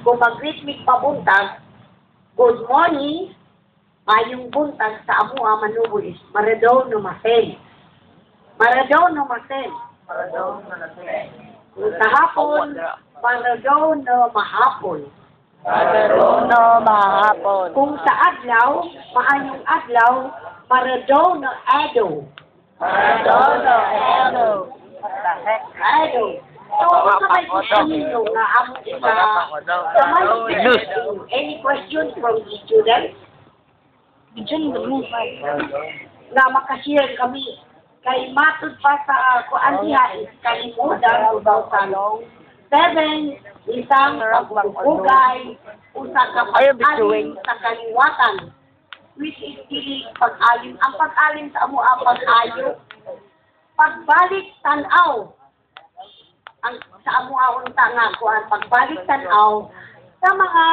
kung mag-greet me pabuntag, good morning, mayong buntag sa amua manubol is Maradona Marcel. Maradona Marcel. Kung sa hapon, Maradona mahapon. Maradona mahapon. Kung sa adlaw, maayong adlaw, Maradona Ado. Maradona Ado. What the heck? Ado. So, kung sa may ninyo na among sa may any questions from the students? Na makashare kami. Kay matod pa sa kuan diha is kalimutan 7 isang pagpugay usa ka pag-alim sa kaliwatan which is dili pag-alim. Ang pag-alim sa amo ang pag-ayo. Pagbalik tan-aw ang sa amo ang nga kuan pagbalik tan-aw sa mga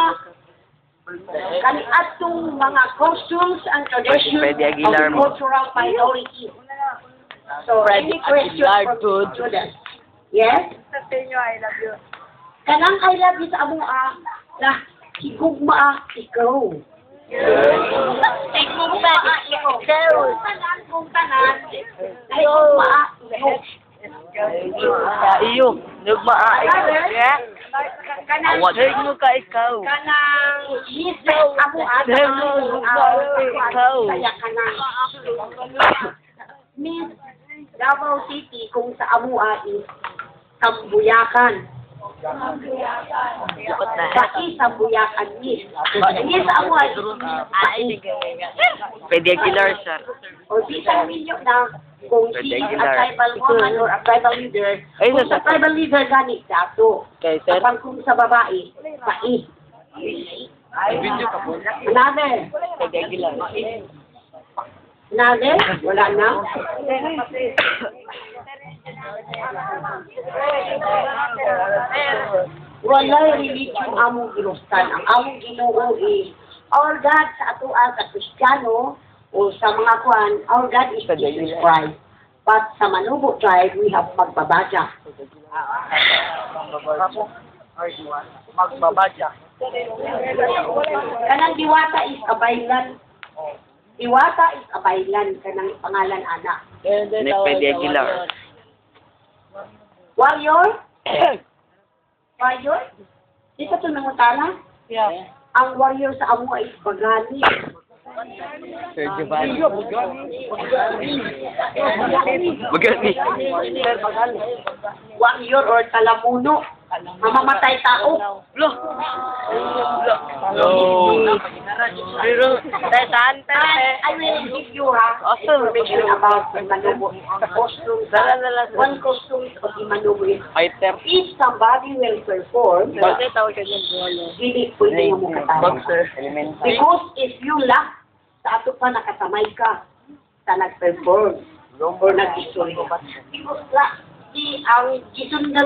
kaniadtong mga costumes and traditions of cultural minorities. So, any question from students? Yes? I love you. Kanang I love you sa amo na higugma ikaw. Higugma ikaw. Kung tanan, higugma ikaw. Iyo, nagmaa ikaw. Kanang mo ka ikaw. Kanang yes, amo ikaw. Kaya kanang Miss Davao City kung sa amua is Sambuyakan. Baki Sambuyakan Miss. Miss sa amua is Baki. Pedicular, sir. O di sa ninyo na kung she is a tribal woman or a tribal leader, kung sa tribal leader gani dato. Okay, sir. Kapag kung sa babae, Bai. Another. Pedicular. Another? Wala na? Walay religion among gilustan. Ang among Ginoo is our God sa atoa sa Kristiyano o sa mga kuan, our God is Jesus Christ. But sa Manubo tribe, we have Magbabadya. Magbabadya. Kanang Diwata is Abaylan. Diwata is Abaylan, kanang pangalan anak. Pedicular. Warrior? Warrior? Di ka ito nangutana? Yeah. Ang warrior sa amo ay Bagani. Sir Giovanni. Bagani. Warrior or Talamuno. Mamamatay tao. Lo. Pero, saan I will give you information about the Manubo. Costumes. One costume of the Manubo is if somebody will perform, hindi pwede nga mo katawa. Because if you laugh, sa ato pa nakasamay ka sa nag-perform or nag-istorya. Because ang gisundan